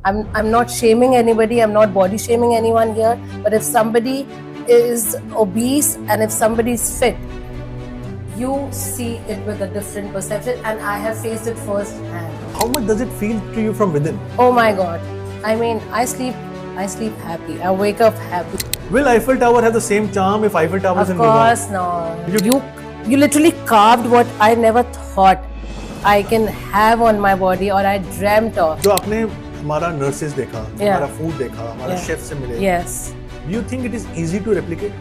I'm not shaming anybody, I'm not body shaming anyone here, but if somebody is obese and if somebody is fit, you see it with a different perception, and I have faced it firsthand. How much does it feel to you from within? Oh my god. I mean, I sleep happy. I wake up happy. Will Eiffel Tower have the same charm if Eiffel Tower is Of in New York? course no. You literally carved what I never thought I can have on my body or I dreamt of. जो आपने हमारा nurses देखा, Yeah. हमारा food देखा, हमारा Yeah. chef से मिले. Yes. Do you think it is easy to replicate?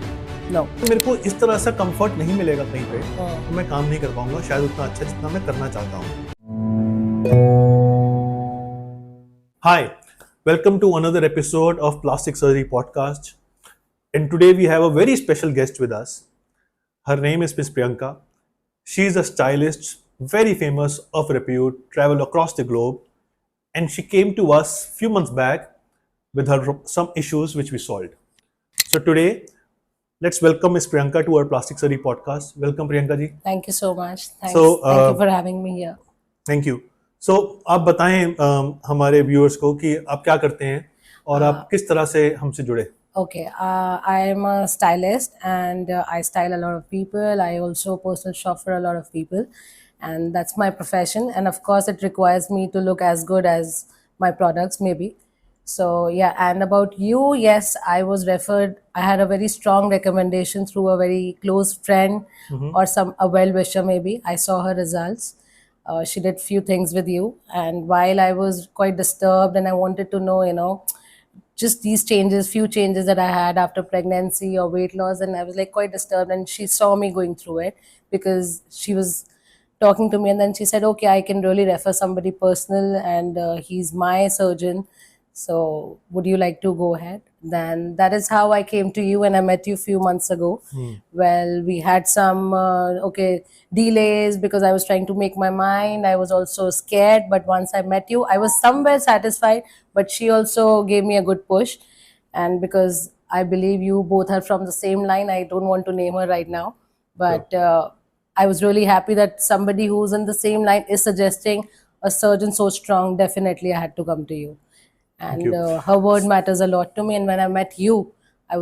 No. मेरे को इस तरह सा comfort नहीं मिलेगा कहीं पे, Oh. तो मैं काम नहीं कर पाऊंगा शायद उतना अच्छा जितना मैं करना चाहता हूँ. Hi, welcome to another episode of Plastic Surgery Podcast. And today we have a very special guest with us. Her name is Miss Priyanka. She is a stylist, very famous, of repute, travel across the globe, and she came to us few months back with her some issues which we solved. So today, let's welcome Miss Priyanka to our Plastic Surgery Podcast. Welcome, Priyanka ji. Thank you so much. Thanks. So, Thank you for having me here. Thank you. So आप बताएं हमारे viewers को कि आप क्या करते हैं और आप किस तरह से हमसे जुड़े. Okay, I am a stylist and I style a lot of people. I also personal shop for a lot of people, and that's my profession. And of course, it requires me to look as good as my products, maybe. So yeah, and about you, yes, I was referred. I had a very strong recommendation through a very close friend or a well-wisher, maybe. I saw her results. She did few things with you, and while I was quite disturbed and I wanted to know, just these few changes that I had after pregnancy or weight loss, and I was like quite disturbed. And she saw me going through it because she was talking to me, and then she said, "Okay, I can really refer somebody personal, and he's my surgeon. So would you like to go ahead?" Then that is how I came to you, and I met you a few months ago. Well, we had some delays because I was trying to make my mind. I was also scared, but once I met you, I was somewhere satisfied. But she also gave me a good push, and because I believe you both are from the same line, I don't want to name her right now, but I was really happy that somebody who's in the same line is suggesting a surgeon so strong. Definitely, I had to come to you. And you. her word matters a lot to me. And when I met you, I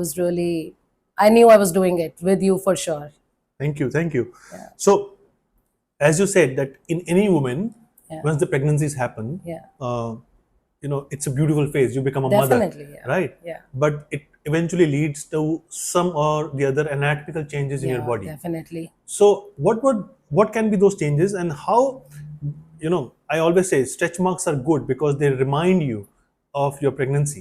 knew I was doing it with you for sure. Thank you, thank you. So, as you said that in any woman, Yeah. once the pregnancies happen, Yeah. it's a beautiful phase. You become a Definitely, mother, yeah. right? Yeah. But it eventually leads to some or the other anatomical changes in your Yeah, body. definitely. So, what can be those changes, and how? I always say stretch marks are good because they remind you of your pregnancy.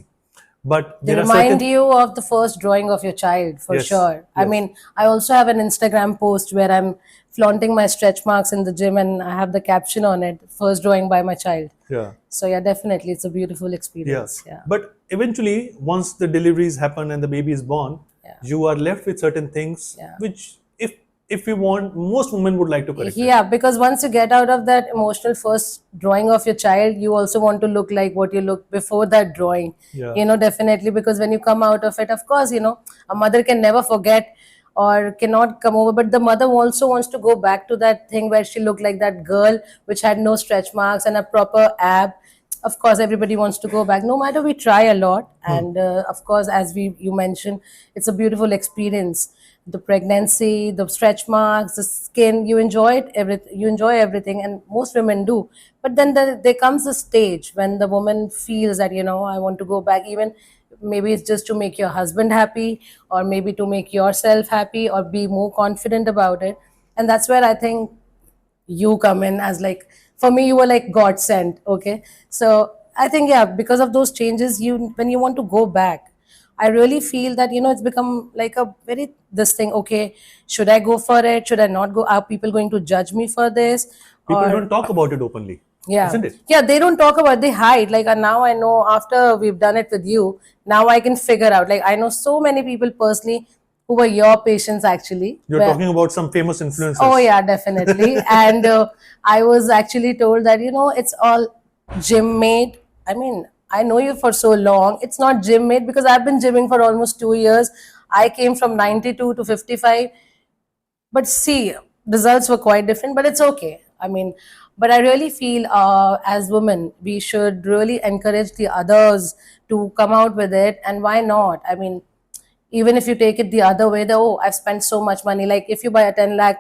But They there are remind certain you of the first drawing of your child, for Yes, sure. I yes. mean, I also have an Instagram post where I'm flaunting my stretch marks in the gym, and I have the caption on it, "First drawing by my child." yeah. So yeah, definitely, it's a beautiful experience. Yeah. Yeah. But eventually, once the deliveries happen and the baby is born, Yeah. you are left with certain things Yeah. which, if we want, most women would like to correct. Yeah, because once you get out of that emotional first drawing of your child, you also want to look like what you looked before that drawing. Yeah. Definitely, because when you come out of it, of course, a mother can never forget or cannot come over, but the mother also wants to go back to that thing where she looked like that girl which had no stretch marks and a proper ab. Of course, everybody wants to go back. No matter, we try a lot, and of course, as you mentioned, it's a beautiful experience. The pregnancy, the stretch marks, the skin, you enjoy it. You enjoy everything, and most women do. But then there comes a stage when the woman feels that I want to go back. Even maybe it's just to make your husband happy, or maybe to make yourself happy, or be more confident about it. And that's where I think you come in as, like, for me, you were like God sent. Okay, so I think, yeah, because of those changes, when you want to go back, I really feel that it's become like a very this thing. Okay, should I go for it? Should I not go? Are people going to judge me for this? People Or don't talk about it openly, yeah, isn't it? yeah, they don't talk about, they hide. Like, now I know, after we've done it with you, now I can figure out. Like, I know so many people personally who were your patients, actually. You're where- talking about some famous influencers. Oh yeah, definitely. And I was actually told that it's all gym made. I mean, I know you for so long. It's not gym made because I've been gymming for almost 2 years. I came from 92 to 55. But see, results were quite different, but it's okay. I mean, But I really feel as women we should really encourage the others to come out with it. And why not? I mean, even if you take it the other way, the, oh, I've spent so much money. Like if you buy a 10 lakh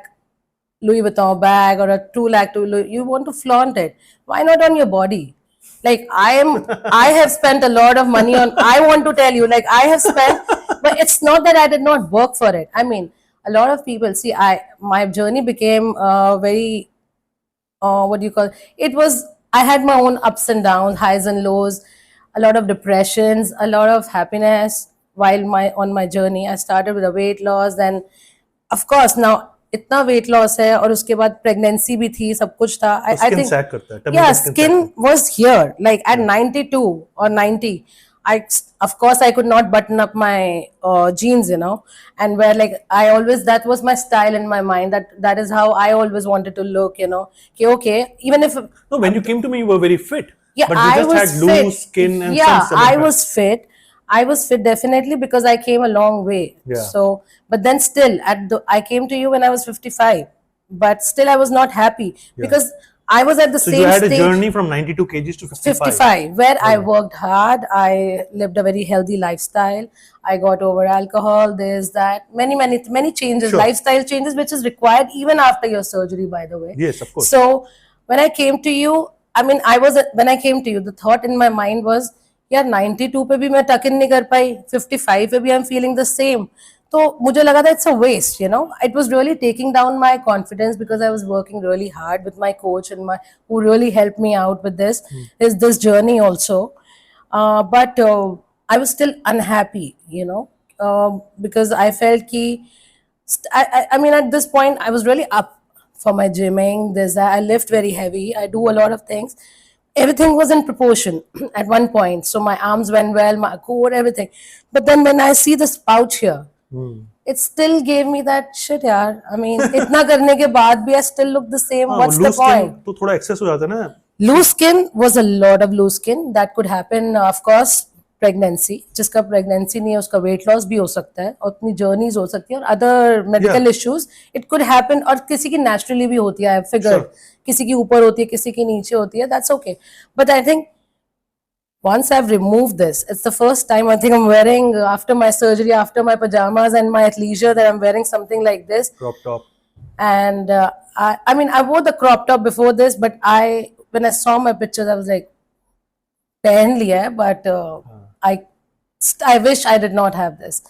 Louis Vuitton bag or a 2 lakh you want to flaunt it. Why not on your body? Like I have spent a lot of money on, I want to tell you, like I have spent, but it's not that I did not work for it. I mean, a lot of people see, my journey became very, what do you call it, was, I had my own ups and downs, highs and lows, a lot of depressions, a lot of happiness while my on my journey. I started with a weight loss, then of course now इतना weight loss है, और उसके बाद pregnancy भी थी, सब कुछ था. I Skin think, sack करता है, tummy yeah, का skin sack skin was here like at 92 or 90. I, of course, I could not button up my jeans, and where, like, I always, that was my style in my mind. That is how I always wanted to look, okay, even if, No, when you came to me, you were very fit. yeah, But you I just was had fit. loose skin and Yeah, some stomach I fat. was fit. I was fit definitely because I came a long way. Yeah. So, but then still, I came to you when I was 55, but still I was not happy because I was at the So same you had a stage. journey from 92 kgs to 55. 55, where I worked hard, I lived a very healthy lifestyle, I got over alcohol, there's that, many changes, Sure. lifestyle changes, which is required even after your surgery, by the way. Yes, of course. So when I came to you, I mean, when I came to you, the thought in my mind was, यार 92 पे भी मैं टक इन नहीं कर पाई, 55 पे भी I'm feeling the same. तो मुझे लगा था it's a waste, It was really taking down my confidence because I was working really hard with my coach and who really helped me out with this journey also. But I was still unhappy, because I felt ki, I mean, at this point, I was really up for my gymming. I lift very heavy. I do a lot of things. Everything was in proportion at one point. So my arms went well, my core, everything. But then when I see this pouch here, it still gave me that shit, yaar. I mean, इतना करने के बाद भी I still look the same. हाँ, What's the loose skin point? तो थोड़ा excess हो जाता है ना. Loose skin was a lot of loose skin that could happen, of course, pregnancy. जिसका pregnancy नहीं है उसका weight loss भी हो सकता है, और अपनी journeys हो सकती है, और other medical issues it could happen, और किसी की naturally भी होती है, I figured. किसी की ऊपर होती है, किसी की नीचे होती है, that's okay. But I think once I've removed this, it's the first time I think I'm wearing, after my surgery, after my pajamas and my athleisure, that I'm wearing something like this. Crop top. And I mean, I wore the crop top before this, but when I saw my pictures, I was like, पहन लिया है, but I wish I did not have this.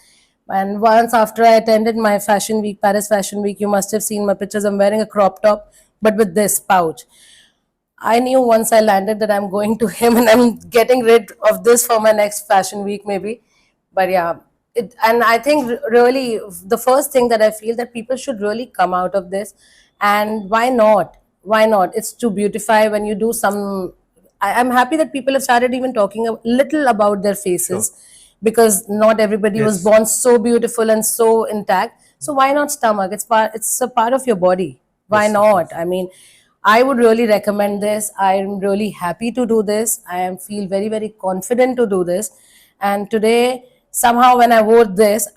And once after I attended my fashion week, Paris Fashion Week, you must have seen my pictures. I'm wearing a crop top, but with this pouch. I knew once I landed that I'm going to him and I'm getting rid of this for my next fashion week, maybe. But yeah, and I think really the first thing that I feel that people should really come out of this. And why not? Why not? It's to beautify when you do some. I'm happy that people have started even talking a little about their faces, because not everybody was born so beautiful and so intact. So why not stomach? It's a part of your body. Why not? I mean, I would really recommend this. I'm really happy to do this. I feel very, very confident to do this. And today, somehow when I wore this,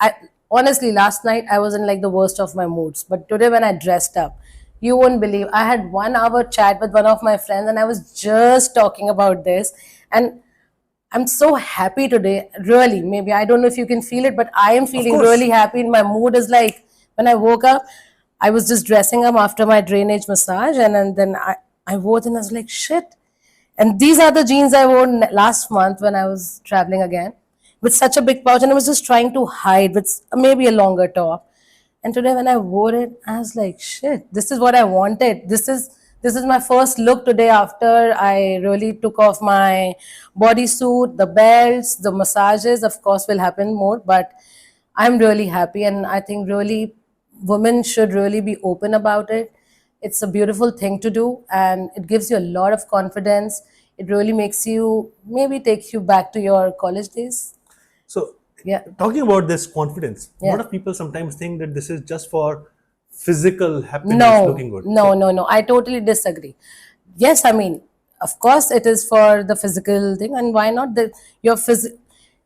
honestly, last night I was in like the worst of my moods. But today when I dressed up, you won't believe, I had 1 hour chat with one of my friends and I was just talking about this. And I'm so happy today, really. Maybe, I don't know if you can feel it, but I am feeling course. really happy. And my mood is like, when I woke up, I was just dressing up after my drainage massage, and then I wore it and I was like, shit. And these are the jeans I wore last month when I was traveling again, with such a big pouch, and I was just trying to hide with maybe a longer top. And today when I wore it, I was like, shit, this is what I wanted. This is my first look today after I really took off my bodysuit, the belts, the massages, of course, will happen more, but I'm really happy. And I think really women should really be open about it. It's a beautiful thing to do, and it gives you a lot of confidence. It really makes you, maybe takes you back to your college days. So, Yeah. talking about this confidence, a Yeah. lot of people sometimes think that this is just for physical happiness, No, looking good. no. I totally disagree. Yes, I mean, of course, it is for the physical thing, and why not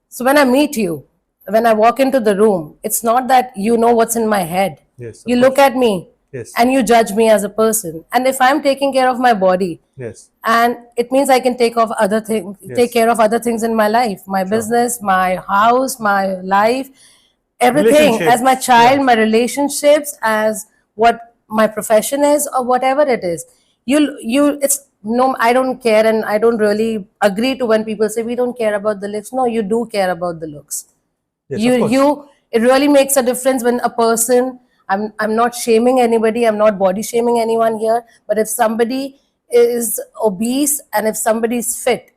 So when I meet you, when I walk into the room, it's not that you know what's in my head. Yes, of You look at me. Yes. and you judge me as a person. And if I'm taking care of my body, Yes. and it means I can take Yes. care of other things in my life, my business, my house, my life, everything, as my Relationships. child, Yeah. my relationships, as what my profession is, or whatever it is. It's no, I don't care, and I don't really agree to when people say we don't care about the looks. No, you do care about the looks. Yes, of course. It really makes a difference when a person, I'm not shaming anybody, I'm not body shaming anyone here, but if somebody is obese and if somebody is fit,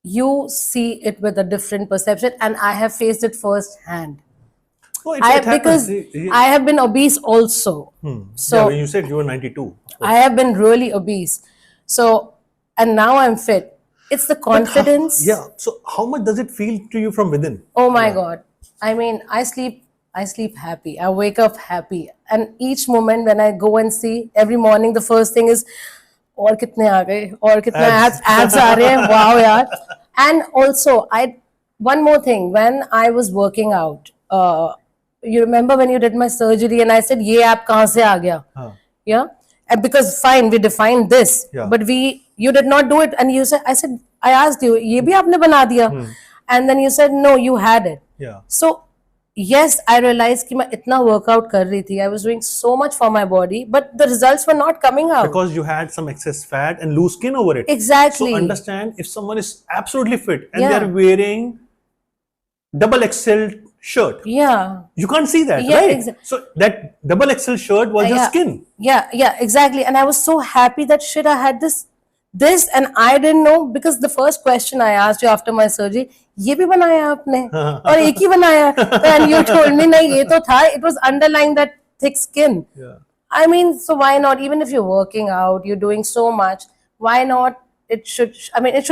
you see it with a different perception, and I have faced it firsthand. No, it happens. Because I have been obese also. Yeah, So when you said you were 92. I have been really obese. So, and now I'm fit. It's the confidence. Yeah. So how much does it feel to you from within? Oh my God. I mean, I sleep happy. I wake up happy. And each moment when I go and see, every morning the first thing is, और कितने आ गए, और कितने abs आ रहे हैं, wow यार. And also, one more thing, when I was working out, you remember when you did my surgery and I said, ये ab कहाँ से आ गया? Yeah. And because fine, we defined this, Yeah. but you did not do it. And I asked you, ये भी आपने बना दिया? And then you said, no, you had it. Yeah. So, yes, I realized कि मैं इतना workout कर रही थी. I was doing so much for my body, but the results were not coming out. Because you had some excess fat and loose skin over it. Exactly. So understand, if someone is absolutely fit and Yeah. they're wearing double XL shirt, Yeah. you can't see that, Yeah, right? So that double XL shirt was just Yeah. skin. Yeah, exactly. And I was so happy that shit, I had this, and I didn't know, because the first question I asked you after my surgery, ये भी बनाया आपने और एक ही बनाया, and you told me नहीं ये तो था, it was underlying that thick skin. Yeah. I mean, so why not? Even if you're working out, you're doing so much, why not? It should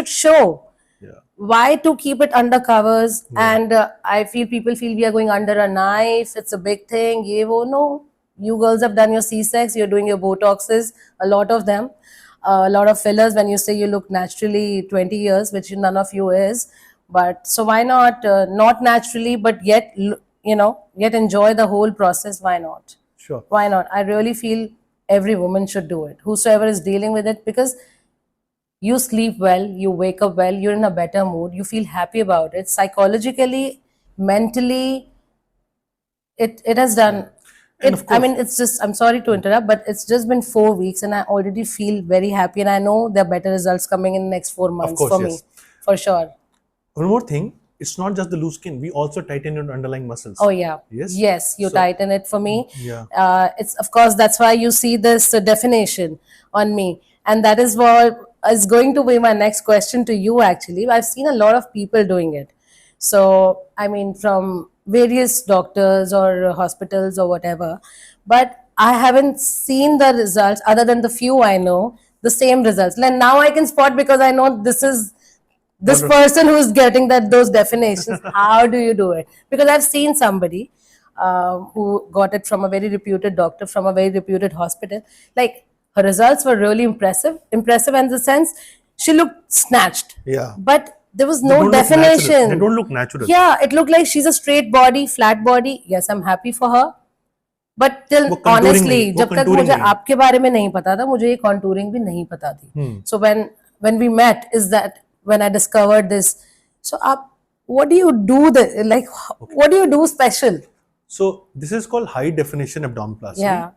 show. Yeah. Why to keep it under covers? And I feel people feel we are going under a knife. It's a big thing. Ye wo. No, you girls have done your C-sex. You're doing your Botoxes, a lot of them, a lot of fillers. When you say you look naturally 20 years, which none of you is, but so why not not naturally, but yet yet enjoy the whole process? Why not? Sure. Why not? I really feel every woman should do it, whosoever is dealing with it, because you sleep well, you wake up well, you're in a better mood, you feel happy about it. Psychologically, mentally, it has done. And of I course- mean, it's just, I'm sorry to interrupt, but it's just been 4 weeks and I already feel very happy, and I know there are better results coming in the next 4 months course, for yes. me, for sure. One more thing, it's not just the loose skin. We also tighten your underlying muscles. Oh yeah. Yes? You So- tighten it for me. Yeah. It's, of course, that's why you see this definition on me, and that is what is going to be my next question to you. Actually, I've seen a lot of people doing it. So I mean, from various doctors or hospitals or whatever, but I haven't seen the results other than the few I know. The same results. And now I can spot, because I know this person who's getting those definitions. How do you do it? Because I've seen somebody who got it from a very reputed doctor, from a very reputed hospital. Like, her results were really impressive in the sense she looked snatched. Yeah. But there was They no don't look natural. definition. They don't look natural. Yeah, it looked like she's a straight body, flat body. Yes, I'm happy for her. But till वो contouring honestly, नहीं, वो जब तक contouring मुझे नहीं। आपके बारे में नहीं पता था, मुझे ये contouring भी नहीं पता थी. So when we met, is that when I discovered this. So what do you do? What do you do special? So this is called high definition abdominoplasty. Yeah.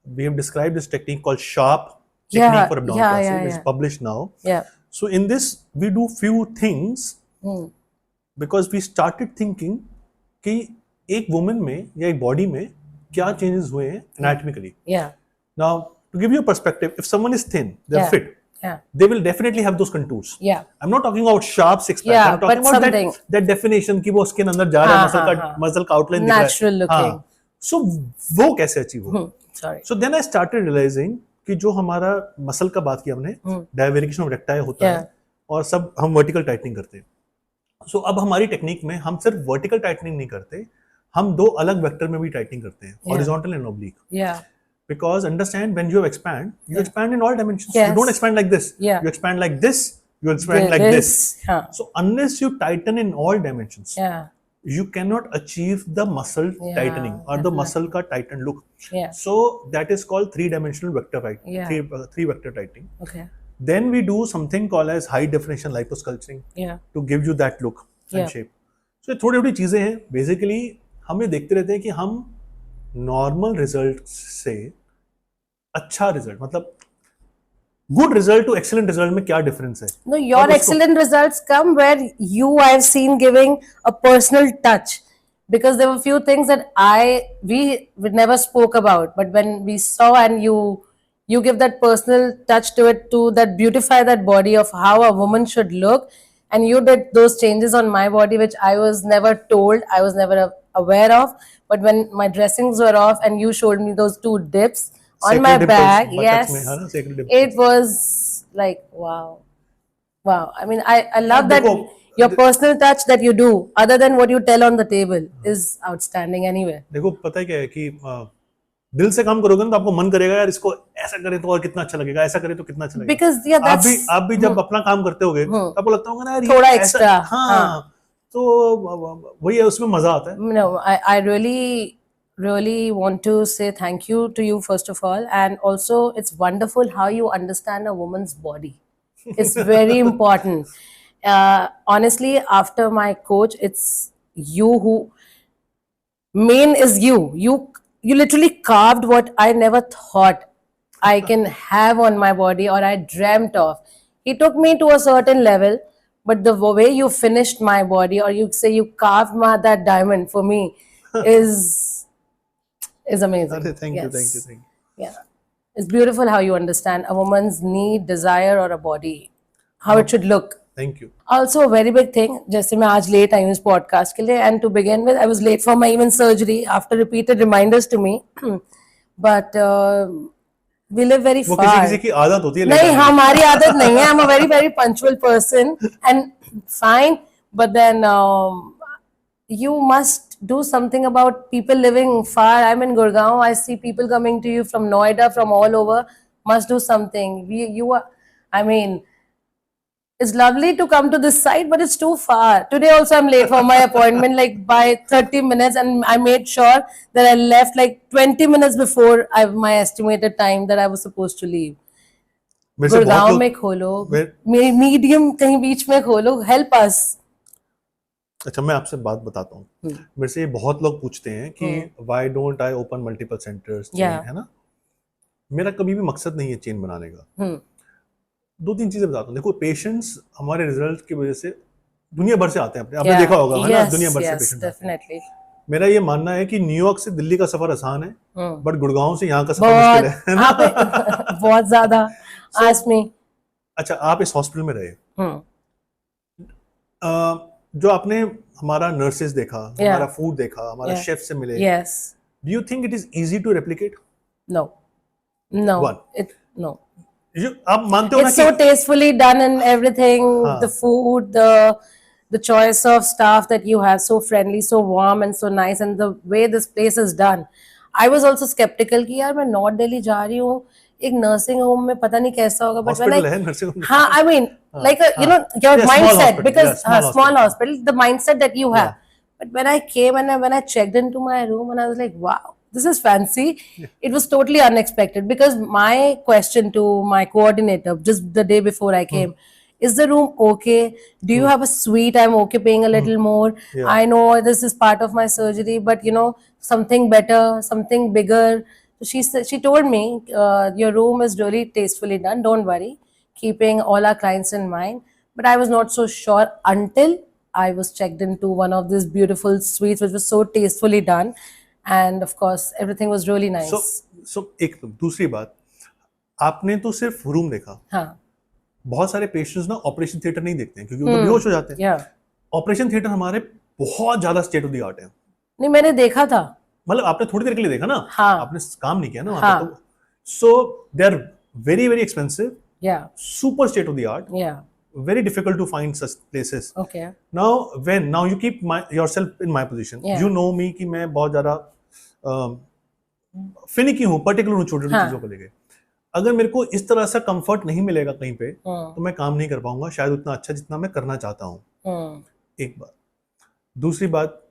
We have described this technique called SHARP technique Yeah, for abdominoplasty. yeah. It's published now. Yeah. So in this, we do few things because we started thinking कि एक woman में या एक body में क्या changes हुए हैं anatomically. Yeah. Now, to give you a perspective, if someone is thin, they're Yeah. fit, Yeah. they will definitely have those contours. Yeah. I'm not talking about sharp six pack. Yeah, I'm talking but about something. that definition कि वो skin अंदर जा रहा है, muscle का outline दिख रहा है. Natural looking. हाँ. So वो कैसे achieve हो? Sorry. So then I started realizing कि जो हमारा मसल का बात किया हमने, डायवेरिकेशन ऑफ रेक्टाई होता है और सब हम वर्टिकल टाइटनिंग करते हैं. सो अब हमारी टेक्निक में हम सिर्फ वर्टिकल टाइटनिंग नहीं करते, हम दो अलग वेक्टर में भी टाइटनिंग करते हैं, horizontal and oblique. Yeah. Because understand, when you expand, you expand in all dimensions. Yes. You don't expand like this. Yeah. You expand like this. You expand like this. Huh. So unless you tighten in all dimensions, Yeah. you cannot achieve the muscle Yeah, tightening or the definitely. muscle ka tightened look. Yeah. So that is called three-dimensional vector tightening. Yeah. Three vector tightening. Okay. Then we do something called as high definition liposculpturing Yeah. to give you that look and Yeah. shape. So थोड़ी थोड़ी चीजें हैं. Basically हम ये देखते रहते हैं कि हम नॉर्मल रिजल्ट से अच्छा रिजल्ट मतलब good result to excellent result में क्या डिफरेंस है. No, your excellent results come where you I've seen giving a personal touch, because there were few things that we never spoke about, but when we saw and you give that personal touch to it, to that beautify that body of how a woman should look, and you did those changes on my body which I was never told, I was never aware of. But when my dressings were off and you showed me those two dips on my back, yes, it was like wow. I mean, I love that your personal touch that you do other than what you tell on the table is outstanding anyway. देखो पता है क्या है कि दिल से काम करोगे ना तो आपको मन करेगा यार इसको ऐसा करें तो और कितना अच्छा लगेगा, ऐसा करें तो कितना अच्छा लगेगा. Because yeah, that's आप भी जब अपना काम करते होगे तो आपको लगता होगा ना यार थोड़ा ये ऐसा- extra, हाँ तो वही है, उसमें मजा आता है. No, I really want to say thank you to you first of all, and also it's wonderful how you understand a woman's body. It's very important. Honestly, after my coach, it's you who main is you literally carved what I never thought I can have on my body or I dreamt of. He took me to a certain level, but the way you finished my body, or you say you carved that diamond for me, is amazing. अरे thank you, Yes. thank you, thank you. Yeah, it's beautiful how you understand a woman's need, desire, or a body, how it should look. Thank you. Also, a very big thing, जैसे मैं आज late आई हूँ इस podcast के लिए, and to begin with, I was late for my even surgery after repeated reminders to me. But we live very वो far. किसी किसी की आदत होती है. नहीं, लेकिन हमारी आदत नहीं है. I'm a very punctual person and fine, but then you must do something about people living far. I'm in Gurgaon. I see people coming to you from Noida, from all over. Must do something. I mean, it's lovely to come to this side, but it's too far. Today also I'm late for my appointment, like by 30 minutes, and I made sure that I left like 20 minutes before my estimated time that I was supposed to leave. मेरे से बहुत गुड़गांव लोग में खोलो, मेरे- medium कहीं बीच में खोलो, help us. अच्छा मैं आपसे बात बताता हूँ. मेरे से ये बहुत लोग पूछते हैं कि why don't I open multiple centers, Yeah. है ना. मेरा कभी भी मकसद नहीं है चेन बनाने का. दो तीन चीजें बताता हूँ. देखो पेशेंट्स हमारे रिजल्ट की वजह से दुनिया भर से आते हैं. आपने देखा होगा है ना, दुनिया भर से पेशेंट आते हैं. definitely. मेरा ये मानना है कि न्यूयॉर्क से दिल्ली का सफर आसान है, बट गुड़गांव से यहाँ का सफर बहुत मुश्किल है ना? बहुत ज्यादा. Ask me. अच्छा आप इस हॉस्पिटल में रहे, जो आपने हमारा नर्सेस देखा, हमारा फूड देखा, हमारा शेफ से मिले, Yes. Do you think it is easy to replicate? No. No. One. No. आप मानते हो ना It's so कि tastefully done and everything. The food, the choice of staff that you have, so friendly, so warm and so nice, and the way this place is done. I was also skeptical कि यार मैं north Delhi जा रही हूँ एक nursing home में, पता नहीं कैसा होगा. But when हॉस्पिटल है नर्सिंग होम. हाँ, I mean, like your Yeah, small mindset, hospital. because Yeah, small small hospital. hospital, the mindset that you have. But when I came and when I checked into my room and I was like, wow, this is fancy. It was totally unexpected, because my question to my coordinator just the day before I came, is the room okay? Do you have a suite? I'm okay paying a little more. Yeah. I know this is part of my surgery, but something better, something bigger. So she told me, your room is really tastefully done. Don't worry, keeping all our clients in mind. But I was not so sure until I was checked into one of these beautiful suites, which was so tastefully done. And of course, everything was really nice. So एक दूसरी बात, आपने तो सिर्फ room देखा. हाँ. बहुत सारे पेशेंट्स ना ऑपरेशन थिएटर नहीं देखते हैं क्योंकि वो तो बेहोश हो जाते हैं. Yeah. ऑपरेशन थिएटर हमारे बहुत ज्यादा स्टेट ऑफ द आर्ट है. नहीं, मैंने देखा था. मतलब आपने थोड़ी देर के लिए देखा ना. हाँ. आपने काम नहीं किया ना वहाँ पे. तो so they are very very expensive. Yeah. Super state of the art. Yeah. Very difficult to find such places. Okay. Now you keep yourself in my position. Yeah. You know me कि मैं बहुत ज़्यादा finicky हूँ, particular हूँ छोटी छोटी चीज़ों को लेके. अगर मेरे को इस तरह सा कंफर्ट नहीं मिलेगा कहीं पे, तो मैं काम नहीं कर पाऊंगा शायद उतना अच्छा जितना मैं करना चाहता हूँ. एक बात. दूसरी बात,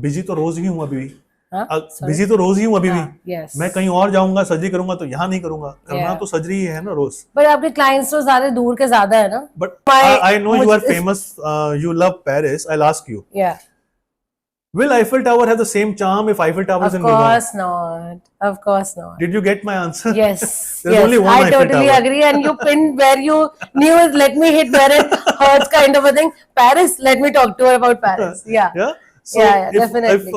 बिजी तो रोज ही हूँ अभी भी, हाँ, sorry. बिजी तो रोज ही हूँ अभी भी. Yes. मैं कहीं और जाऊंगा सर्जरी करूंगा तो यहाँ नहीं करूंगा, करना Yeah. तो सर्जरी ही है ना रोज. But आपके clients तो ज़्यादा दूर के ज़्यादा है ना? But I know you are मुझे- famous, you love Paris. I'll ask you, Yeah. will Eiffel Tower have the same charm if Eiffel Tower is Of in Gurgaon? course not. Of course not. Did you get my answer? Yes. There's Yes. only one I Eiffel totally Tower. agree. And you pinned where you knew, let me hit where it hurts kind of a thing. Paris, let me talk to her about Paris. Yeah. Yeah. So Yeah, if, definitely.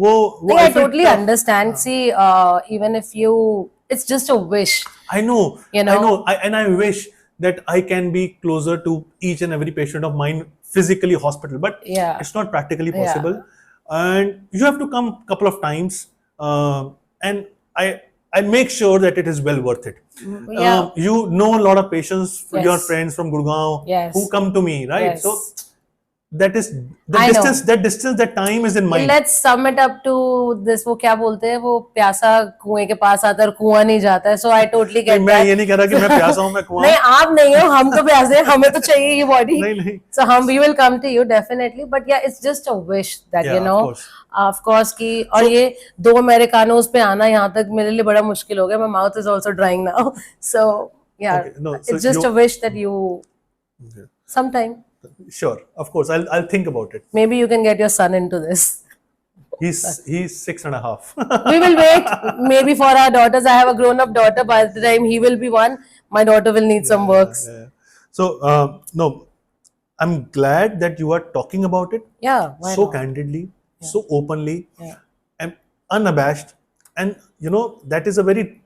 वो I Eiffel totally Tower- understand. See, even if you, it's just a wish. I know, You know? I know, and I wish that I can be closer to each and every patient of mine physically hospital, but Yeah. it's not practically Yeah. possible. And you have to come couple of times, and I make sure that it is well worth it. Yeah. You know a lot of patients, Yes. your friends from Gurgaon, Yes. who come to me, right? Yes. So that is the I know. distance. That distance, that time is in mind. Let's sum it up to this. वो क्या बोलते हैं, वो प्यासा कुएं के पास आता है और कुआं नहीं जाता है. So I totally get मैं that. ये नहीं कह रहा कि मैं प्यासा हूँ, मैं कुआं नहीं, हूँ. आप नहीं हो, हम तो प्यासे हैं, हमें तो चाहिए ये बॉडी. नहीं. So we will come to you definitely, but yeah, it's just a wish that Yeah, you know, of course. of course कि और ये दो अमेरिकानोज पे आना यहाँ तक मेरे लिए बड़ा मुश्किल हो गया. My mouth is also drying now. So yeah, Okay, no, so it's just you- a wish that you Okay. sometime Sure, of course. I'll think about it. maybe you can get your son into this. He's 6.5. We will wait maybe for our daughters. I have a grown up daughter. By the time he will be one, my daughter will need some works. Yeah. So no, I'm glad that you are talking about it Yeah, why so not? candidly, so openly, Yeah. and unabashed, and you know that is a very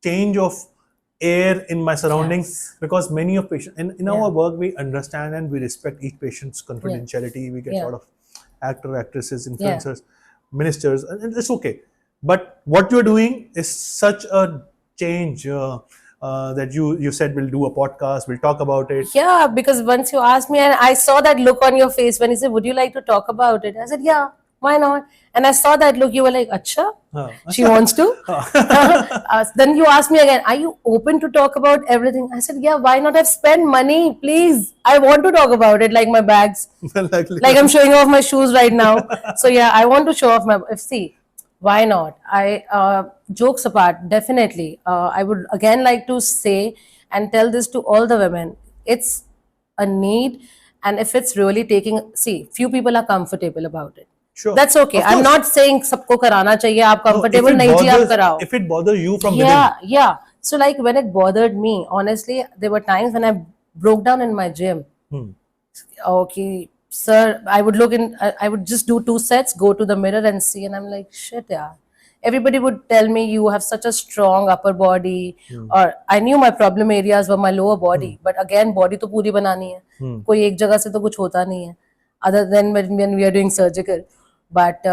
change of air in my surroundings, Yes. because many of patients in our Yeah. work we understand and we respect each patient's confidentiality. We get a Yeah. lot of actresses, influencers, ministers, and it's okay. But what you're doing is such a change, that you said we'll do a podcast, we'll talk about it. Yeah, because once you asked me, and I saw that look on your face when you said, "Would you like to talk about it?" I said, "Yeah, why not?" And I saw that look. You were like, "Acha, Huh. she wants to." Then you asked me again, "Are you open to talk about everything?" I said, "Yeah, why not? I've spent money. Please, I want to talk about it, like my bags." Like I'm showing off my shoes right now. So yeah, I want to show off my. See, why not? Jokes apart, definitely. I would again like to say and tell this to all the women. It's a need, and if it's really taking. See, few people are comfortable about it. Sure. That's okay. Of I'm course. not saying सबको कराना चाहिए. आप No, if comfortable it नहीं जी आप bothers- कराओ. If it bothers you from Yeah, yeah. So like when it bothered me, honestly, there were times when I broke down in my gym. within. Okay, sir, I would look in, I would just do 2 sets, go to the mirror and see, and I'm like, shit, yeah. Everybody would tell me you have such a strong upper body, or I knew my problem areas were my lower body, but again, body तो पूरी बनानी है, कोई एक जगह से तो कुछ होता नहीं है, other than when we are doing surgical. But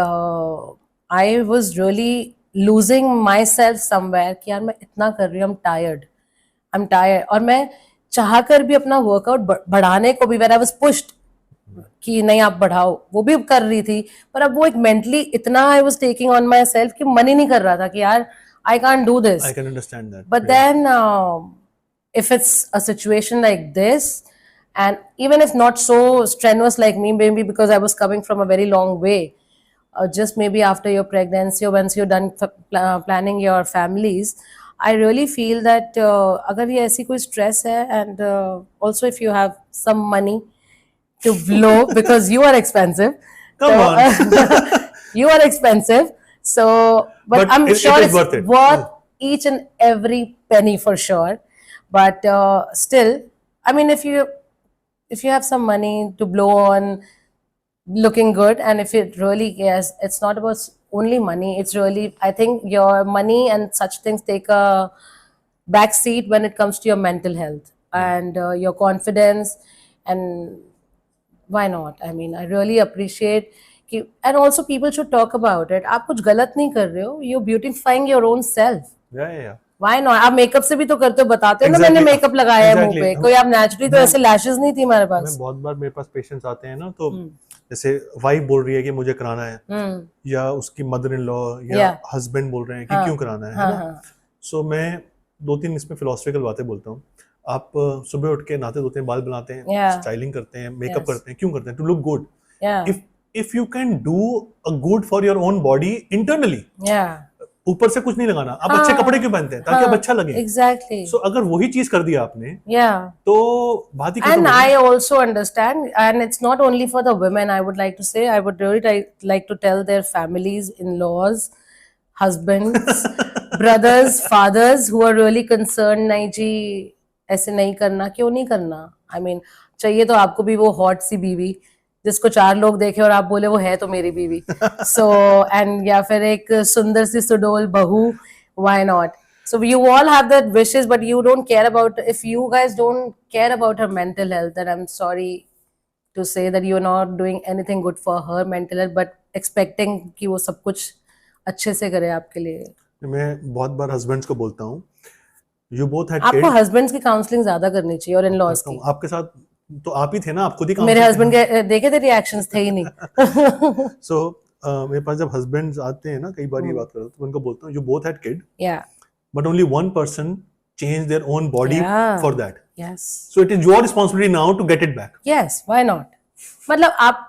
I was really losing myself somewhere कि यार मैं इतना कर रही हूँ, I'm tired, और मैं चाह कर भी अपना वर्कआउट बढ़ाने को भी when I was pushed कि नहीं आप बढ़ाओ, वो भी कर रही थी, पर अब वो एक मेंटली इतना I was taking on my self कि मन ही नहीं कर रहा था कि यार I can't do this. I can understand that. But then if it's a situation like this, and even if not so strenuous like me, maybe because I was coming from a very long way, just maybe after your pregnancy or once you're done planning your families, I really feel that अगर ये ऐसी कोई stress है, and also if you have some money to blow because you are expensive. Come on. You are expensive. So, but I'm it sure is it's worth it. worth each and every penny for sure. But still, I mean, if you have some money to blow on looking good, and if it really yes, it's not about only money. It's really, I think your money and such things take a back seat when it comes to your mental health and your confidence, and why not? I mean, I really appreciate कि, and also people should talk about it. आप कुछ गलत नहीं कर रहे हो. You're beautifying your own self. Yeah. Why not? आप makeup से भी तो करते हो, बताते हो ना Exactly. मैंने मेकअप लगाया है मुंह Exactly. पे. कोई आप नेचुरली तो ऐसे लैशेस नहीं थी हमारे पास. मैं बहुत बार मेरे पास पेशेंट्स आते हैं ना, तो जैसे वाइफ बोल रही है कि मुझे कराना है, या उसकी मदर इन लॉ या हस्बैंड बोल रहे हैं कि क्यों कराना है ना. सो मैं 2-3 इसमें फिलोसफिकल बातें बोलता हूँ. आप सुबह उठ के नहाते धोते हैं, बाल बनाते हैं, Yeah. स्टाइलिंग करते हैं, मेकअप Yes. करते हैं, क्यों करते हैं? To look good. Yeah. If if you can do a good for your own body internally, Yeah. ऊपर से कुछ नहीं लगाना, आप अच्छे कपड़े क्यों पहनते हैं, ताकि आप अच्छा लगे। Exactly. सो अगर वही चीज कर दिया आपने Yeah. तो बात ही खत्म And हो गई। I also understand, and it's not only for the women. I would like to say, I would really like to tell their families, in-laws, husbands, brothers, fathers who are really concerned. नहीं जी, ऐसे नहीं करना, क्यों नहीं करना? I mean, चाहिए तो आपको भी वो हॉट सी बीवी जिसको 4 लोग देखे और आप बोले वो है तो मेरी बीवी। So and या फिर एक सुंदर सी सुडोल बहू, why not? So you all have that wishes, but you don't care about. If you guys don't care about her mental health, then I'm sorry to say that you're not doing anything good for her mental health, but expecting कि वो सब कुछ अच्छे से करे आपके लिए। मैं बहुत बार हस्बैंड्स को बोलता हूँ, यू बोथ हैड आपको किड, हस्बैंड्स की काउंसलिंग ज्यादा करनी चाहिए और इन-लॉज की। आपके साथ तो आप ही थे ना, आप खुद ही मेरे counselor हस्बैंड के देखे थे रिएक्शंस थे ही नहीं। थे। So, मेरे पास जब हस्बैंड्स आते हैं ना, कई बार ये बात करते हैं, तो उनको बोलता हूँ, you both had kid, Yeah. but only one person changed their own body Yeah. for that. Yes. So it is your responsibility now to get it back. Yes, why not? मतलब आप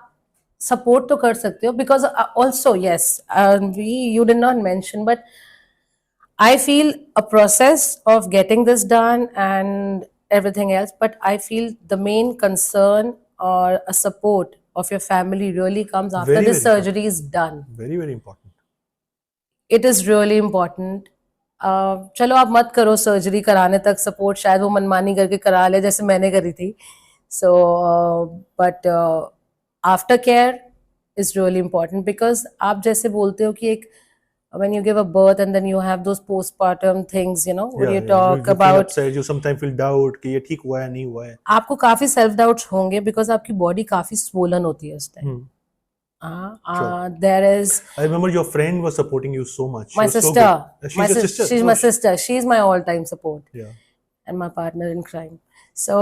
सपोर्ट तो कर सकते हो, because also yes you did not mention, but I feel a process of getting this done and everything else, but I feel the main concern or a support of your family really comes after Very, this very surgery is done. Very, very important. It is really important. चलो आप मत करो surgery कराने तक support, शायद वो मनमानी करके करा ले जैसे मैंने करी थी। So but after care is really important, because आप जैसे बोलते हो कि एक when you give a birth and then you have those postpartum things, you know, where you talk you feel about, upset, you sometimes feel doubt कि ये ठीक हुआ है नहीं हुआ है। आपको काफी सेल्फ डाउट्स होंगे बिकॉज आपकी बॉडी काफी swollen होती है उस time. There is I remember your friend was supporting you so much. my She was so sister. good. She's your sister. She's Oh, my sister. She's my all-time support Yeah. and my partner in crime. So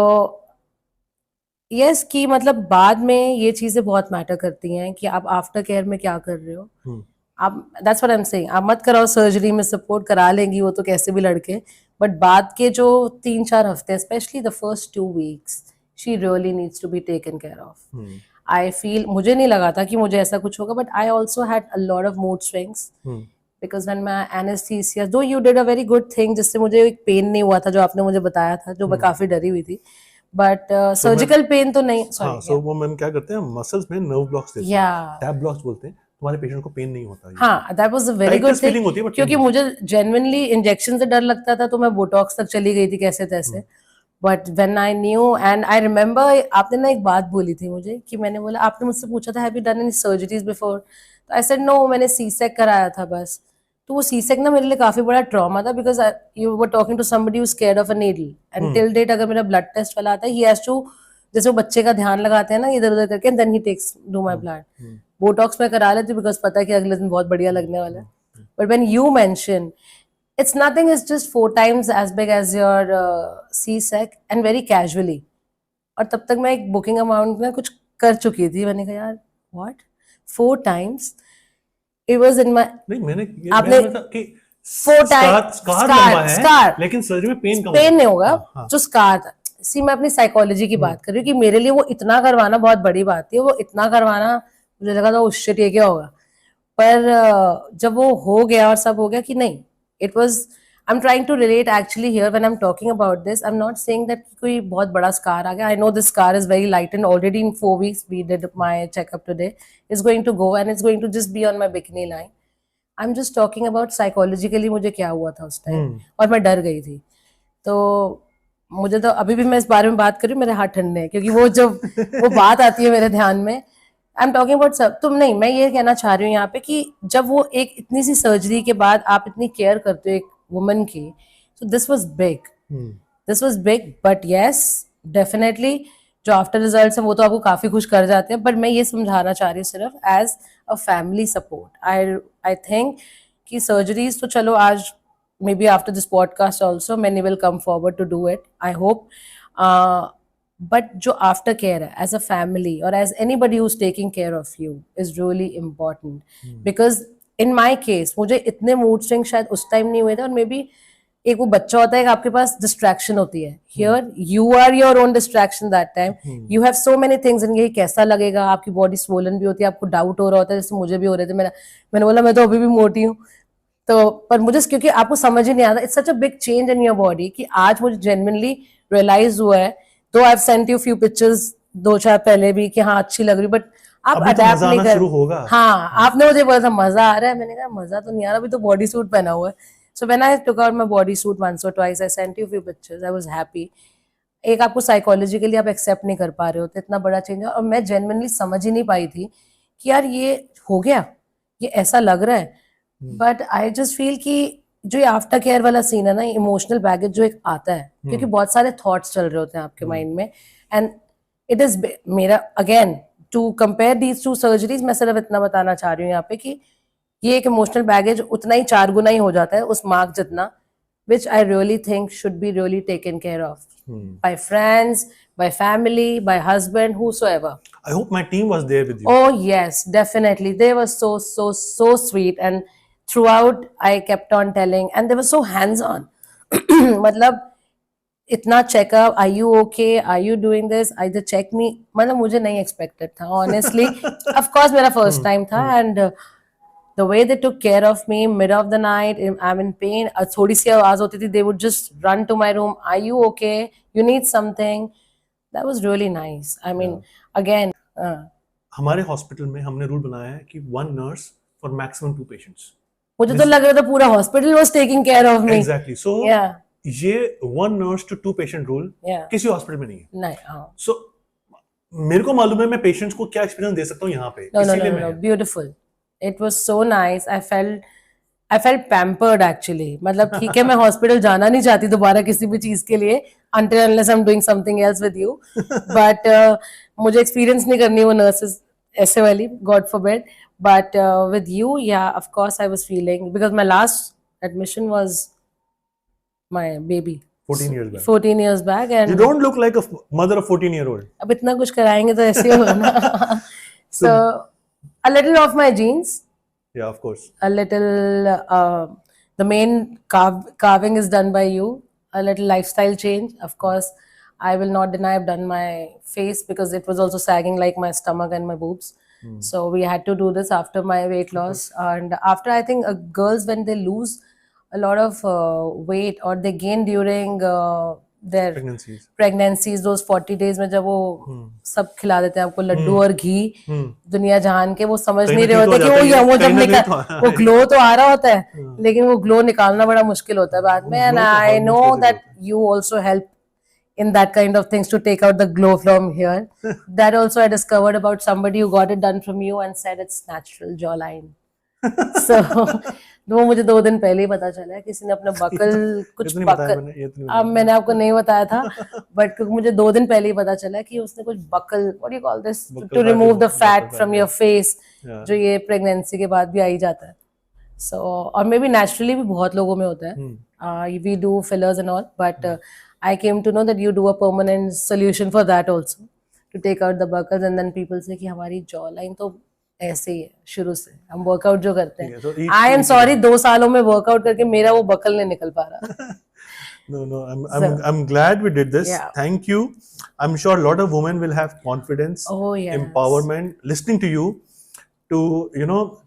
yes, कि मतलब बाद में ये चीजें बहुत matter करती हैं कि आप आफ्टर केयर में क्या कर रहे हो। आप that's what I am saying, आप मत कराओ सर्जरी में, सपोर्ट करा लेंगी वो तो कैसे भी लड़के, बट बाद के जो 3-4 हफ्ते, specially the first 2 weeks, she really needs to be taken care of. I feel, मुझे नहीं लगा था कि मुझे ऐसा कुछ होगा, but I also had a lot of mood swings because when my anesthesia, though you did a very good thing जिससे मुझे एक पेन नहीं हुआ था जो आपने मुझे बताया था, जो मैं काफी डरी हुई थी, बट सर्जिकल पेन तो नहीं। हाँ, सो वो मैम क्या करते हैं, मसल्स में नर्व ब्लॉक्स देते हैं, या टैप ब्लॉक्स बोलते हैं, तुम्हारे पेशेंट को पेन नहीं होता है। हाँ, that was a very good feeling thing, होती है, but क्योंकि pain मुझे जेन्युइनली इंजेक्शन से डर लगता था, तो मैं बोटॉक्स तक चली गई थी कैसे तैसे। But when I knew and I remember, आपने ना एक बात बोली थी मुझे कि मैंने बोला, आपने मुझसे पूछा था have you done any surgeries before, तो आई सेड नो, मैंने सी सेक कराया था बस। तो वो सी सेक ना मेरे लिए काफी बड़ा ट्रॉमा था, because you were talking to somebody who scared of a needle, and till date अगर मेरा ब्लड टेस्ट वाला आता है, ही हैज टू, जैसे वो बच्चे का ध्यान लगाते हैं ना इधर उधर करके, then he takes do my blood. Botox में करा लेती बिकॉज पता है कि अगले दिन बहुत बढ़िया लगने वाला है। But when you mention, it's nothing, it's just 4 times as big as your C-sec and very casually, और तब तक मैं एक बुकिंग अमाउंट में कुछ कर चुकी थी, मैंने कहा यार what 4 times it was in my, नहीं, मैंने आपने मतलब कि 4 times स्कार लंबा है, scar, लेकिन सर्जरी में पेन कम पेन नहीं होगा, हाँ। जो स्कार था। सी, मैं अपनी साइकोलॉजी की बात कर रही हूँ कि मेरे लिए वो इतना करवाना बहुत बड़ी बात थी, वो इतना करवाना मुझे लगा था उस शिट ये क्या होगा, पर जब वो हो गया और सब हो गया कि नहीं, it was, I'm trying to relate actually here when I'm talking about this. I'm not saying that कोई बहुत बड़ा scar आ गया. I know this scar is very light and already in 4 weeks we did my checkup today. It's going to go and it's going to just be on my bikini line. I'm just talking about psychologically मुझे क्या हुआ था उस time, और मैं डर गई थी। तो मुझे तो अभी भी मैं इस बारे में बात कर रही हूँ, मेरे हाथ ठंडे हैं, क्योंकि वो जब वो बात आती है मेरे ध्यान में, आई एम टॉकिंग अबाउट सब। तुम नहीं, मैं ये कहना चाह रही हूँ यहाँ पे कि जब वो एक इतनी सी सर्जरी के बाद आप इतनी केयर करते हो एक वुमन की, so this was big, but yes definitely जो आफ्टर रिजल्ट्स हैं वो तो आपको काफी खुश कर जाते हैं, बट मैं ये समझाना चाह रही हूँ सिर्फ as a family support. I think कि सर्जरीज तो चलो आज maybe after this podcast also many will come forward to do it, I hope, but जो आफ्टर केयर है एज अ फैमिली और as anybody who is taking care of you is really important, because in my case मुझे इतने mood swing शायद उस time नहीं हुए थे, और मे बी एक वो बच्चा होता है, एक आपके पास डिस्ट्रैक्शन होती है. Here you are your own distraction that time. You have so many things in, ये कैसा लगेगा, आपकी बॉडी स्वोलन भी होती है, आपको डाउट हो रहा होता है, जैसे मुझे भी हो रहे थे. मैंने बोला मैं तो अभी भी मोटी हूँ. तो पर मुझे क्योंकि आपको समझ ही नहीं आता, it's such a big change in your body कि आज मुझे जेन्युइनली रियलाइज हुआ है. तो I have sent you few pictures 2-4 पहले भी कि हाँ अच्छी लग रही, बट आप अभी तो अडेप्ट मजा नहीं आना कर. शुरू होगा. हाँ, आपने मुझे बोला था मजा आ रहा है, मैंने कहा मजा तो नहीं आ रहा, अभी तो बॉडी सूट पहना हुआ है. So when I took out my body suit once or twice, I sent you few pictures, I was happy. एक आपको साइकोलॉजिकली आप एक्सेप्ट नहीं कर पा रहे होते, इतना बड़ा चेंज है. और मैं जेन्युइनली समझ ही नहीं पाई थी कि यार ये हो गया, ये ऐसा लग रहा है. बट आई जस्ट फील कि जो ये आफ्टर केयर वाला सीन है ना, इमोशनल बैगेज जो एक आता है, क्योंकि बहुत सारे थॉट्स चल रहे होते हैं आपके माइंड में. एंड इट इज मेरा again to compare these two surgeries, मैं सिर्फ इतना बताना चाह रही हूँ यहाँ पे कि ये एक इमोशनल बैगेज उतना ही 4 गुना ही हो जाता है उस मार्क जितना, which I really think should be really taken care of by friends, by family, by husband, whosoever. I hope my team was there with you. Oh yes, definitely. They were so sweet, and throughout I kept on telling, and they were so hands-on. मतलब इतना checkup, are you okay, are you doing this, either check me. मतलब मुझे नहीं expected था honestly. Of course मेरा first time था, and the way they took care of me, mid of the night, I'm in pain, थोड़ी सी आवाज होती थी, they would just run to my room, are you okay, you need something. That was really nice. I mean, again, हमारे hospital में हमने rule बनाया है कि 1 nurse for maximum 2 patients. मुझे तो लग रहा था पूरा hospital was taking care of me. Exactly. So Yeah. ये 1 nurse to 2 patient rule Yeah. किसी हॉस्पिटल में नहीं है. नहीं, हाँ. So मेरे को मालूम है मैं पेशेंट्स को क्या एक्सपीरियंस दे सकता हूँ यहाँ पे. इसीलिए No. Beautiful. It was so nice. I felt pampered actually. मतलब ठीक है, मैं हॉस्पिटल जाना नहीं चाहती दोबारा किसी भी चीज के लिए until unless I'm doing something else with you. But मुझे एक्सपीरियंस नहीं करनी वो nurses ऐसे वाली, God forbid. But with you, yeah, of course I was feeling, because my last admission was my baby. 14 years back. 14 years back, and You don't look like a mother of 14-year-old. अब इतना कुछ कराएंगे तो ऐसे ही होगा ना. So a little of my genes. Yeah, of course. A little, the main carving is done by you. A little lifestyle change, of course. I will not deny I've done my face because it was also sagging like my stomach and my boobs. So we had to do this after my weight loss, and after I think girls, when they lose a lot of weight or they gain during their Pregnancies. pregnancies, those 40 days में जब वो सब खिला देते हैं आपको लड्डू और घी दुनिया जहान के, वो समझ कहीं नहीं ना रहे कहीं होते तो कि हो वो जाता है, वो जब कहीं ना निकल कहीं वो ग्लो तो आ रहा होता है, लेकिन वो ग्लो निकालना बड़ा मुश्किल होता है बाद में. एंड glow तो आई बहुत नो मुश्किल say that you also help in that kind of things to take out the glow from here. That also I discovered about somebody who got it done from you and said it's natural jawline. So वो मुझे 2 दिन पहले ही पता चला है, किसी ने अपना बकल कुछ इतनी बताया बकल, मैंने, ये इतनी अब मैंने आपको नहीं बताया था, बट मुझे 2 दिन पहले ही पता चला कि उसने कुछ buccal, what do you call this, Buccal to fat remove the removal, fat buccal from fat, your face, Yeah. जो ये प्रेगनेंसी के बाद भी आ ही जाता है. सो और मे बी नेचुरली भी बहुत लोगों में होता है. We do fillers and all, but I came to know that you do a permanent solution for that also, to take out the buccals. And then people say कि हमारी jaw line तो ऐसे ही है शुरू से, हम वर्कआउट जो करते ठीक है, तो हैं. each I am to sorry 2 सालों में वर्कआउट करके मेरा वो बकल नहीं निकल पा रहा. No, I'm glad we did this. Yeah. Thank you. I'm sure a lot of women will have confidence, Oh, yes. empowerment, listening to you, to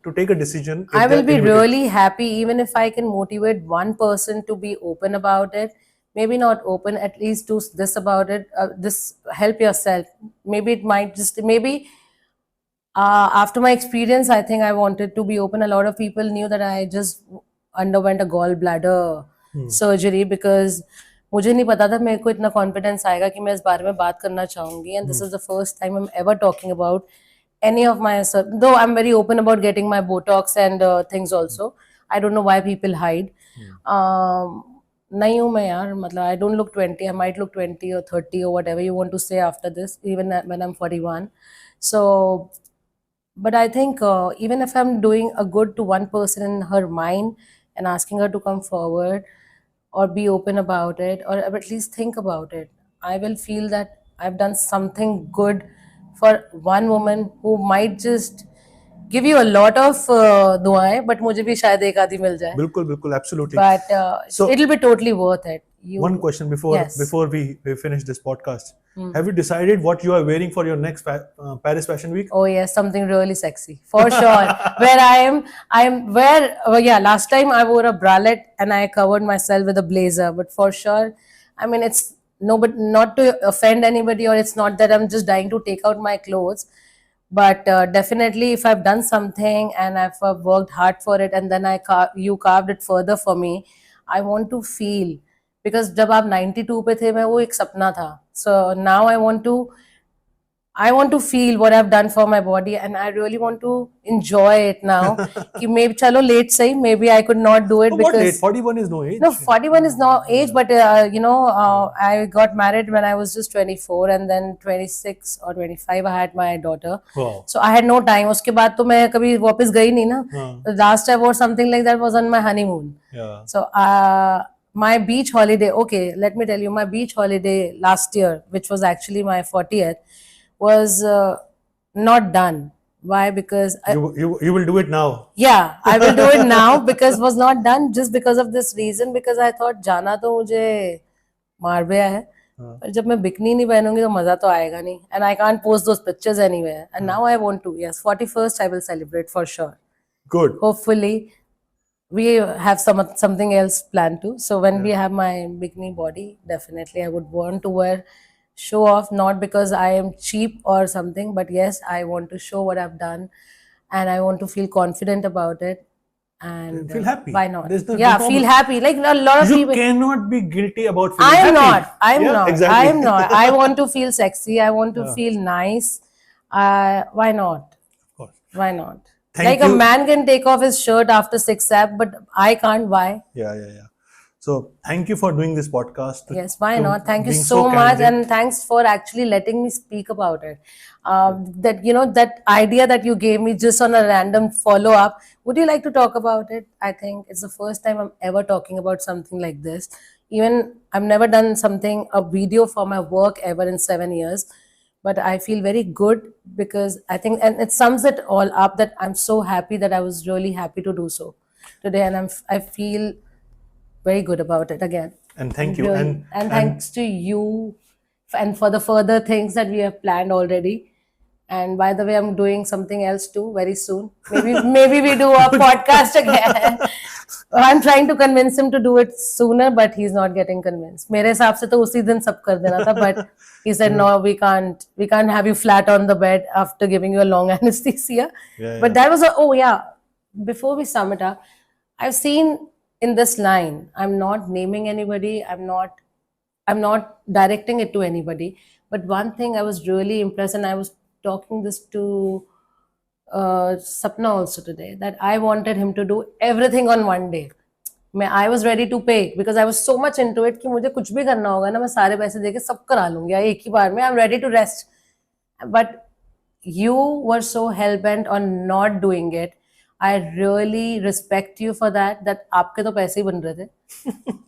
to take a decision. if I will they're be innovative. really happy even if I can motivate one person to be open about it. Maybe not open, at least do this about it. This help yourself. Maybe it might just, maybe after my experience, I think I wanted to be open. A lot of people knew that I just underwent a gallbladder surgery because मुझे नहीं पता था मेरे को इतना confidence आएगा कि मैं इस बारे में बात करना चाहूंगी. And this is the first time I am ever talking about any of my, though I'm very open about getting my Botox and things also. I don't know why people hide. नहीं हूँ मैं यार, मतलब I don't look 20. I might look 20 or 30 or whatever you want to say after this, even when I'm 41. So, but I think even if I'm doing a good to one person in her mind and asking her to come forward or be open about it or at least think about it, I will feel that I've done something good for one woman who might just give you a lot of दुआएं, but मुझे भी शायद एक आधी मिल जाए. बिल्कुल बिल्कुल, absolutely. But So- it'll be totally worth it. One question before Yes. we finish this podcast. Have you decided what you are wearing for your next Paris Fashion Week? Oh yes, something really sexy for sure. Where last time I wore a bralette and I covered myself with a blazer, but for sure, I mean it's no, but not to offend anybody, or it's not that I'm just dying to take out my clothes, but definitely if I've done something and if I've worked hard for it and then you carved it further for me, I want to feel, because जब आप 92 पे थे, मैं वो एक सपना था. So now I want to feel what I've done for my body, and I really want to enjoy it now. कि maybe चलो late सही, maybe I could not do it Oh, what because late? 41 is no age. no, 41 is no age, but I got married when I was just 24, and then 26 or 25 I had my daughter. Wow. So I had no time. उसके बाद तो मैं कभी वापस गई नहीं ना. The last I wore something like that was on my honeymoon. Yeah. So my beach holiday, okay, let me tell you, my beach holiday last year, which was actually my 40th, was not done. Why? Because You will do it now. yeah, I will do it now, because was not done just because of this reason, because I thought जाना तो मुझे मारबेया है, पर जब मैं bikini नहीं पहनूंगी तो मजा तो आएगा नहीं, and I can't post those pictures anywhere, and now I want to. Yes, 41st I will celebrate for sure. Good. Hopefully we have something else planned too. So when we have my bikini body, definitely I would want to wear, show off, not because I am cheap or something, but yes, I want to show what I've done, and I want to feel confident about it, and Feel happy. why not? There's no Yeah, problem. feel happy. Like a lot of You people. cannot be guilty about feeling I am happy. not. I am Yeah, not. exactly. I am not. I want to feel sexy. I want to feel nice. Why not? Of course. Why not? Thank like you. a man can take off his shirt after 6 abs, but I can't. Why? Yeah. So thank you for doing this podcast. Yes, why not? Thank you being so much, candid. and thanks for actually letting me speak about it. That that idea that you gave me just on a random follow up. Would you like to talk about it? I think it's the first time I'm ever talking about something like this. Even I've never done a video for my work ever in 7 years. But I feel very good, because I think, and it sums it all up, that I'm so happy that I was really happy to do so today, and I feel very good about it again. And thank you. Really. And thanks to you, and for the further things that we have planned already. And by the way, I'm doing something else too very soon. Maybe we do a podcast again. I'm trying to convince him to do it sooner, but he's not getting convinced. मेरे हिसाब से तो उसी दिन सब कर देना था, but he said no, we can't have you flat on the bed after giving you a long anesthesia. Yeah, But that was before we sum it up, I've seen in this line, I'm not naming anybody, I'm not directing it to anybody, but one thing I was really impressed, and I was talking this to Sapna also today, that I wanted him to do everything on one day. I was ready to pay, because I was so much into it कि मुझे कुछ भी करना होगा ना, मैं सारे पैसे देके सब करा लूंगी एक ही बार में. I'm ready to rest. But you were so hell-bent on not doing it. I really respect you for that. That आपके तो पैसे ही बन रहे थे.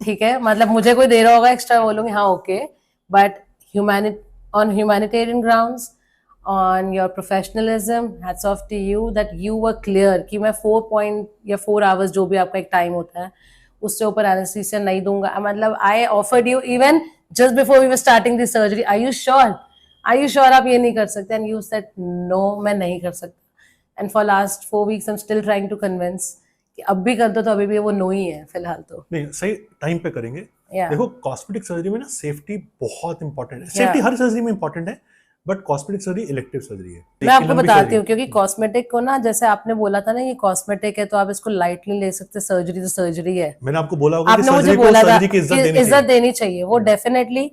ठीक है, मतलब मुझे कोई दे रहा होगा एक्स्ट्रा, बोलूंगी हाँ okay. But on humanitarian grounds, on your professionalism, hats off to you, that you were clear कि मैं 4 hours जो भी आपका एक टाइम होता है उससे ऊपर anesthesia नहीं दूंगा. मतलब I offered you even just before we were starting the surgery, are you sure आप ये नहीं कर सकते? And you said no, मैं नहीं कर सकता. And for last 4 weeks I'm still trying to convince कि अब भी कर दो, तो अभी भी वो नो ही है फिलहाल तो. नहीं, सही टाइम पे करेंगे. Yeah. देखो, कॉस्मेटिक सर्जरी में ना सेफ्टी बहुत इंपॉर्टेंट है. सेफ्टी हर सर्जरी में इंपॉर्टेंट है, but cosmetic surgery elective surgery है. मैं आपको बताती हूँ, क्योंकि कॉस्मेटिक को ना, जैसे आपने बोला था ना, ये कॉस्मेटिक है तो आप इसको लाइटली ले सकते, सर्जरी तो सर्जरी है. मैंने आपको बोला होगा कि आपने मुझे सर्जरी को बोला था सर्जरी की इज्जत देनी चाहिए. वो definitely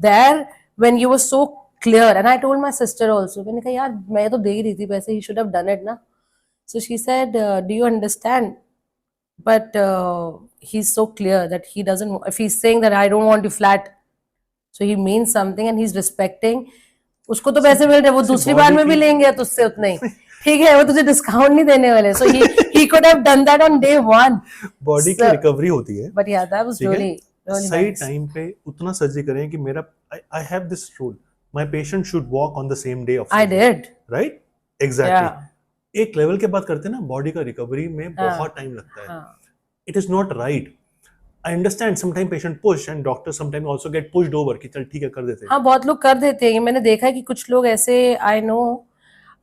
there when you were so clear, and I told my sister also. मैंने कहा यार मैं तो दे ही रही थी पैसे, he should have done it ना. So she said do you understand, but he's so clear that he doesn't, if he's saying that I don't want you flat, so he means something, and he's respecting. उसको तो पैसे मिल रहे, वो दूसरी बार में भी लेंगे तो उससे उतना ही. ठीक है, वो तुझे डिस्काउंट नहीं देने वाले. So he could have done that on day one. Body की रिकवरी होती है. But yeah, that was really सही nice. टाइम पे उतना सर्जरी करें कि मेरा I have this rule, my patient should walk on the same day of I surgery. did. Right? Exactly. Yeah. एक लेवल के बाद करते हैं ना, बॉडी का रिकवरी में बहुत टाइम लगता है. हाँ It is not right. I understand sometimes patient push and doctors sometimes also get pushed over कि चल ठीक है कर देते हैं. हाँ बहुत लोग कर देते हैं. ये मैंने देखा है कि कुछ लोग ऐसे आई नो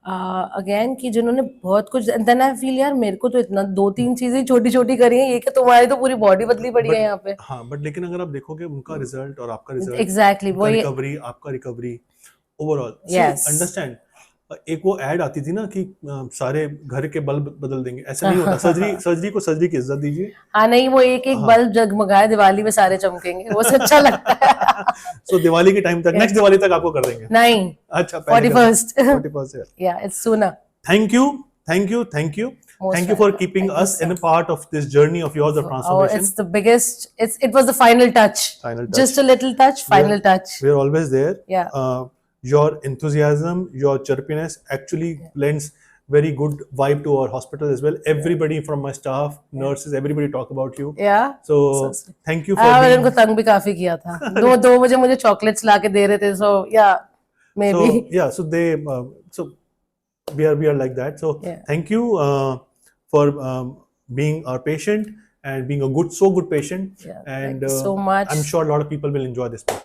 अगेन कि जिन्होंने बहुत कुछ देन आई फील यार मेरे को तो इतना 2-3 चीजें छोटी छोटी करी है, ये कि तुम्हारी तो पूरी बॉडी बदली पड़ी है यहाँ पे. हाँ बट लेकिन अगर आप देखोगे उनका रिजल्ट और आपका रिजल्ट, एग्जैक्टली उनका वही. रिकवरी आपका रिकवरी ओवरऑल, Yes. अंडरस्टैंड. एक वो ऐड आती थी ना कि सारे घर के बल्ब बदल देंगे, ऐसा नहीं होता. सर्जरी को सर्जरी की इज्जत दीजिए. हाँ नहीं, वो एक एक बल्ब जगमगाए दिवाली में सारे चमकेंगे, वो से अच्छा लगता है. सो दिवाली के टाइम तक, नेक्स्ट दिवाली तक आपको कर देंगे. नहीं, अच्छा 41st. 41st. yeah, it's sooner. Thank you. Most Thank you for welcome. keeping Thank you, us in sir. a part of this journey of yours of Oh, transformation. it's the biggest. It was the final touch. Final touch. Just a little touch. Final touch. We're always there. Yeah. Your enthusiasm, your chirpiness actually lends very good vibe to our hospital as well. Everybody from my staff, nurses, everybody talk about you. Yeah. So sweet. thank you for मैंने being. उनको तंग भी काफी किया था. 2 बजे मुझे chocolates ला के दे रहे थे. So yeah, maybe. So yeah, so they so we are like that. So Yeah. thank you for being our patient and being a good patient. Yeah, And thank you so much. I'm sure a lot of people will enjoy this podcast.